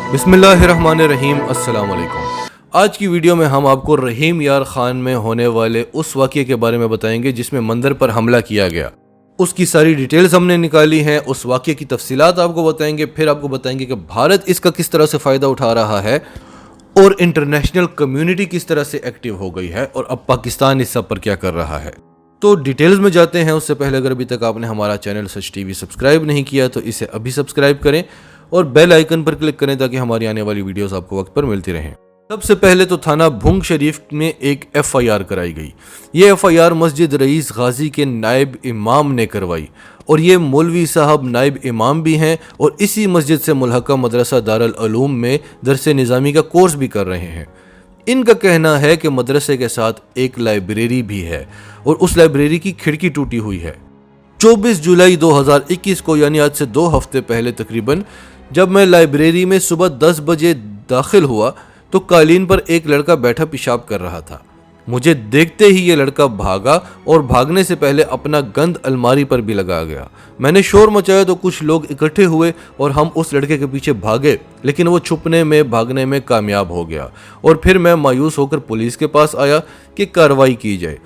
बिस्मिल्लाहिर्रहमानिर्रहीम। अस्सलाम वालेकुम। आज की वीडियो में हम आपको रहीम यार खान में होने वाले उस वाक़ये के बारे में बताएंगे जिसमें मंदिर पर हमला किया गया। उसकी सारी डिटेल्स हमने निकाली हैं, उस वाक़ये की तफसीलात आपको बताएंगे, फिर आपको बताएंगे कि भारत इसका किस तरह से फ़ायदा उठा रहा है और इंटरनेशनल कम्युनिटी किस तरह से एक्टिव हो गई है और अब पाकिस्तान इस सब पर क्या कर रहा है। तो डिटेल्स में जाते हैं। उससे पहले अगर अभी तक आपने हमारा चैनल सच टीवी सब्सक्राइब नहीं किया तो इसे अभी सब्सक्राइब करें और बेल आइकन पर क्लिक करें ताकि हमारी आने वाली वीडियोस आपको वक्त पर मिलती रहें। सबसे पहले तो थाना भुंग शरीफ में एक FIR कराई गई। ये FIR मस्जिद रईस गाजी के नायब इमाम ने करवाई और ये मौलवी साहब नायब इमाम भी हैं और इसी मस्जिद से मुल्हका मदरसा दारुल उलूम में दरस निज़ामी का कोर्स भी कर रहे हैं। इनका कहना है कि मदरसे के साथ एक लाइब्रेरी भी है और उस लाइब्रेरी की खिड़की टूटी हुई है। 24 जुलाई 2021 को यानी आज से 2 हफ्ते पहले तकरीबन जब मैं लाइब्रेरी में सुबह 10 बजे दाखिल हुआ तो कालीन पर एक लड़का बैठा पेशाब कर रहा था। मुझे देखते ही ये लड़का भागा और भागने से पहले अपना गंद अलमारी पर भी लगा गया। मैंने शोर मचाया तो कुछ लोग इकट्ठे हुए और हम उस लड़के के पीछे भागे, लेकिन वो छुपने में भागने में कामयाब हो गया और फिर मैं मायूस होकर पुलिस के पास आया कि कार्रवाई की जाए।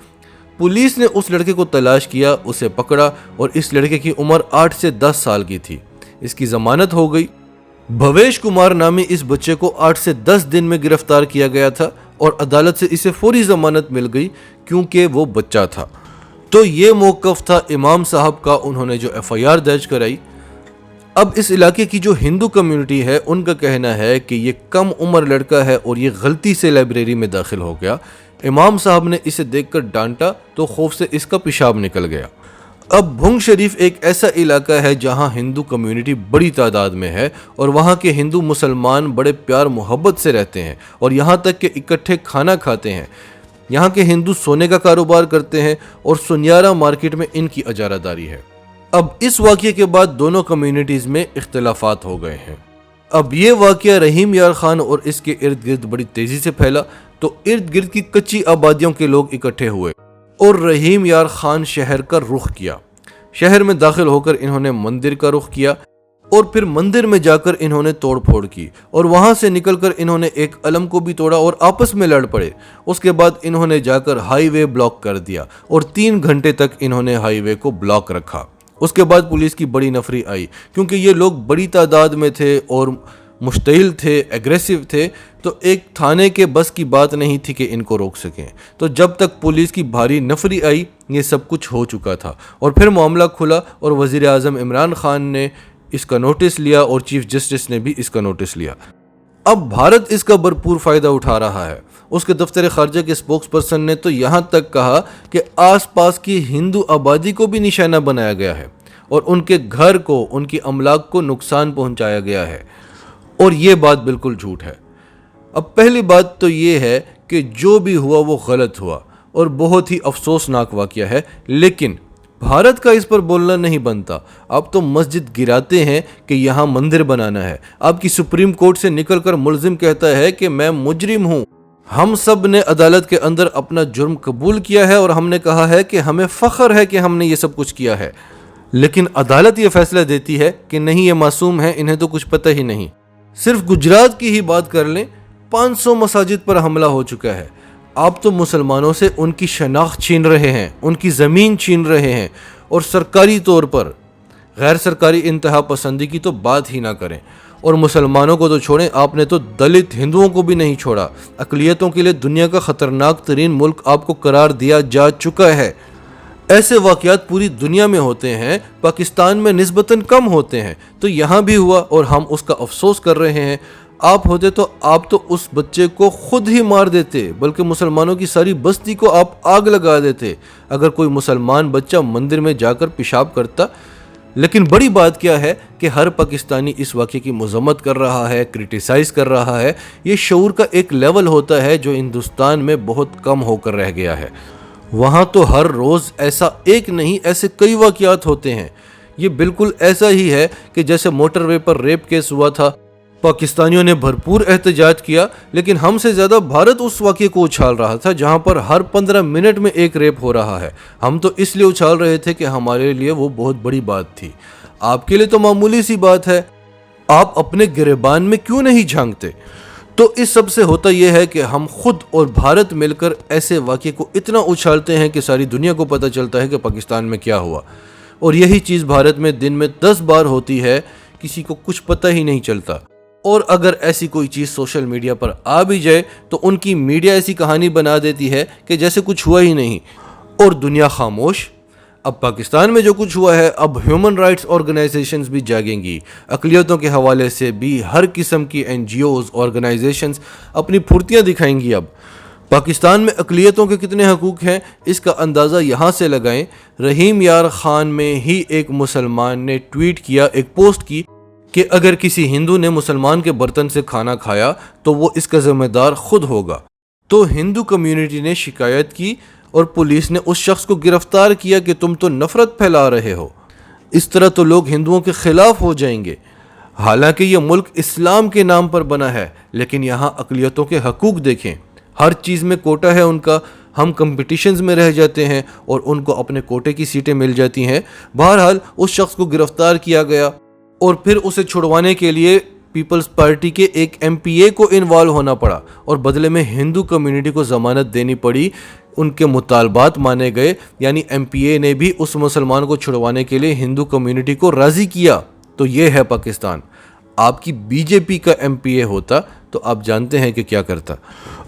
पुलिस ने उस लड़के को तलाश किया, उसे पकड़ा और इस लड़के की उम्र 8 से 10 साल की थी। इसकी जमानत हो गई। भवेश कुमार नामी इस बच्चे को 8 से 10 दिन में गिरफ्तार किया गया था और अदालत से इसे फौरी जमानत मिल गई क्योंकि वो बच्चा था। तो ये मौक़िफ़ था इमाम साहब का, उन्होंने जो FIR दर्ज कराई। अब इस इलाके की जो हिंदू कम्युनिटी है उनका कहना है कि ये कम उम्र लड़का है और ये गलती से लाइब्रेरी में दाखिल हो गया। इमाम साहब ने इसे देखकर डांटा तो खौफ से इसका पेशाब निकल गया। अब भुंग शरीफ एक ऐसा इलाका है जहां हिंदू कम्युनिटी बड़ी तादाद में है और वहां के हिंदू मुसलमान बड़े प्यार मोहब्बत से रहते हैं और यहां तक कि इकट्ठे खाना खाते हैं। यहां के हिंदू सोने का कारोबार करते हैं और सुनियारा मार्केट में इनकी अजारादारी है। अब इस वाक़ये के बाद दोनों कम्युनिटीज़ में इख्तिलाफात हो गए हैं। अब ये वाक़या रहीम यार खान और इसके इर्द गिर्द बड़ी तेज़ी से फैला तो इर्द गिर्द की कच्ची आबादियों के लोग इकट्ठे हुए और रहीम यार खान शहर का रुख किया। शहर में दाखिल होकर इन्होंने मंदिर का रुख किया और फिर मंदिर में जाकर इन्होंने तोड़फोड़ की और वहां से निकलकर इन्होंने एक अलम को भी तोड़ा और आपस में लड़ पड़े। उसके बाद इन्होंने जाकर हाईवे ब्लॉक कर दिया और 3 घंटे तक इन्होंने हाईवे को ब्लॉक रखा। उसके बाद पुलिस की बड़ी नफरी आई क्योंकि ये लोग बड़ी तादाद में थे और मुश्तिल थे, एग्रेसिव थे, तो एक थाने के बस की बात नहीं थी कि इनको रोक सकें। तो जब तक पुलिस की भारी नफरी आई ये सब कुछ हो चुका था और फिर मामला खुला और वज़ीर आज़म इमरान खान ने इसका नोटिस लिया और चीफ जस्टिस ने भी इसका नोटिस लिया। अब भारत इसका भरपूर फ़ायदा उठा रहा है। उसके दफ्तर खारजा के स्पोक्स पर्सन ने तो यहाँ तक कहा कि आसपास की हिंदू आबादी को भी निशाना बनाया गया है और उनके घर को, उनकी अमलाक को नुकसान पहुँचाया गया है और ये बात बिल्कुल झूठ है। अब पहली बात तो ये है कि जो भी हुआ वो गलत हुआ और बहुत ही अफसोसनाक वाक़या है, लेकिन भारत का इस पर बोलना नहीं बनता। आप तो मस्जिद गिराते हैं कि यहाँ मंदिर बनाना है। आपकी सुप्रीम कोर्ट से निकलकर मुल्जिम कहता है कि मैं मुजरिम हूँ। हम सब ने अदालत के अंदर अपना जुर्म कबूल किया है और हमने कहा है कि हमें फ़ख्र है कि हमने ये सब कुछ किया है, लेकिन अदालत ये फैसला देती है कि नहीं, ये मासूम है, इन्हें तो कुछ पता ही नहीं। सिर्फ गुजरात की ही बात कर लें, 500 मसाजिद पर हमला हो चुका है। आप तो मुसलमानों से उनकी शनाख्त छीन रहे हैं, उनकी ज़मीन छीन रहे हैं और सरकारी तौर पर गैर सरकारी इंतहा पसंदी की तो बात ही ना करें। और मुसलमानों को तो छोड़ें, आपने तो दलित हिंदुओं को भी नहीं छोड़ा। अक़लियतों के लिए दुनिया का ख़तरनाक तरीन मुल्क आपको करार दिया जा चुका है। ऐसे वाक़यात पूरी दुनिया में होते हैं, पाकिस्तान में निस्बतन कम होते हैं, तो यहाँ भी हुआ और हम उसका अफसोस कर रहे हैं। आप होते तो आप तो उस बच्चे को खुद ही मार देते, बल्कि मुसलमानों की सारी बस्ती को आप आग लगा देते अगर कोई मुसलमान बच्चा मंदिर में जाकर पेशाब करता। लेकिन बड़ी बात क्या है कि हर पाकिस्तानी इस वाक़े की मज़म्मत कर रहा है, क्रिटिसाइज़ कर रहा है। ये शऊर का एक लेवल होता है जो हिंदुस्तान में बहुत कम होकर रह गया है। वहाँ तो हर रोज़ ऐसा एक नहीं, ऐसे कई वाक़यात होते हैं। ये बिल्कुल ऐसा ही है कि जैसे मोटरवे पर रेप केस हुआ था, पाकिस्तानियों ने भरपूर एहतजाज किया, लेकिन हमसे ज़्यादा भारत उस वाक़ये को उछाल रहा था जहाँ पर हर 15 मिनट में एक रेप हो रहा है। हम तो इसलिए उछाल रहे थे कि हमारे लिए वो बहुत बड़ी बात थी, आपके लिए तो मामूली सी बात है। آپ اپنے گریبان میں کیوں نہیں جھانکتے؟ تو اس سب سے ہوتا یہ ہے کہ ہم خود اور بھارت مل کر ایسے واقعے کو اتنا اچھالتے ہیں کہ ساری دنیا کو پتہ چلتا ہے کہ پاکستان میں کیا ہوا، اور یہی چیز بھارت میں دن میں 10 بار ہوتی ہے، کسی کو کچھ پتہ ہی نہیں چلتا۔ اور اگر ایسی کوئی چیز سوشل میڈیا پر آ بھی جائے تو ان کی میڈیا ایسی کہانی بنا دیتی ہے کہ جیسے کچھ ہوا ہی نہیں، اور دنیا خاموش۔ اب پاکستان میں جو کچھ ہوا ہے، اب ہیومن رائٹس آرگنائزیشنز بھی جاگیں گی، اقلیتوں کے حوالے سے بھی ہر قسم کی NGOs آرگنائزیشنز اپنی پھرتیاں دکھائیں گی۔ اب پاکستان میں اقلیتوں کے کتنے حقوق ہیں اس کا اندازہ یہاں سے لگائیں۔ رحیم یار خان میں ہی ایک مسلمان نے ٹویٹ کیا، ایک پوسٹ کی کہ اگر کسی ہندو نے مسلمان کے برتن سے کھانا کھایا تو وہ اس کا ذمہ دار خود ہوگا۔ تو ہندو کمیونٹی نے شکایت کی اور پولیس نے اس شخص کو گرفتار کیا کہ تم تو نفرت پھیلا رہے ہو، اس طرح تو لوگ ہندوؤں کے خلاف ہو جائیں گے۔ حالانکہ یہ ملک اسلام کے نام پر بنا ہے، لیکن یہاں اقلیتوں کے حقوق دیکھیں، ہر چیز میں کوٹا ہے ان کا۔ ہم کمپٹیشنز میں رہ جاتے ہیں اور ان کو اپنے کوٹے کی سیٹیں مل جاتی ہیں۔ بہرحال اس شخص کو گرفتار کیا گیا اور پھر اسے چھڑوانے کے لیے پیپلز پارٹی کے ایک MPA کو انوالو ہونا پڑا، اور بدلے میں ہندو کمیونٹی کو ضمانت دینی پڑی، ان کے مطالبات مانے گئے، یعنی MPA نے بھی اس مسلمان کو چھڑوانے کے لیے ہندو کمیونٹی کو راضی کیا۔ تو یہ ہے پاکستان۔ آپ کی BJP کا MPA ہوتا تو آپ جانتے ہیں کہ کیا کرتا۔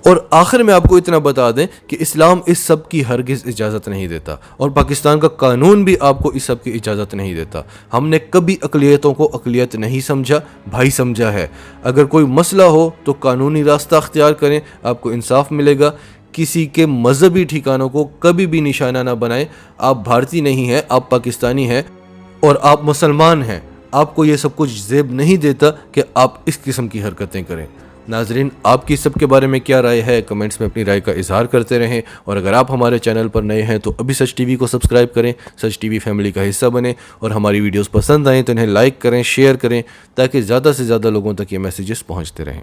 اور آخر میں آپ کو اتنا بتا دیں کہ اسلام اس سب کی ہرگز اجازت نہیں دیتا، اور پاکستان کا قانون بھی آپ کو اس سب کی اجازت نہیں دیتا۔ ہم نے کبھی اقلیتوں کو اقلیت نہیں سمجھا، بھائی سمجھا ہے۔ اگر کوئی مسئلہ ہو تو قانونی راستہ اختیار کریں، آپ کو انصاف ملے گا۔ کسی کے مذہبی ٹھکانوں کو کبھی بھی نشانہ نہ بنائیں۔ آپ بھارتی نہیں ہیں، آپ پاکستانی ہیں اور آپ مسلمان ہیں۔ آپ کو یہ سب کچھ زیب نہیں دیتا کہ آپ اس قسم کی حرکتیں کریں۔ ناظرین، آپ کی سب کے بارے میں کیا رائے ہے؟ کمنٹس میں اپنی رائے کا اظہار کرتے رہیں، اور اگر آپ ہمارے چینل پر نئے ہیں تو ابھی سچ TV کو سبسکرائب کریں، سچ TV فیملی کا حصہ بنیں، اور ہماری ویڈیوز پسند آئیں تو انہیں لائک کریں، شیئر کریں، تاکہ زیادہ سے زیادہ لوگوں تک یہ میسیجز پہنچتے رہیں۔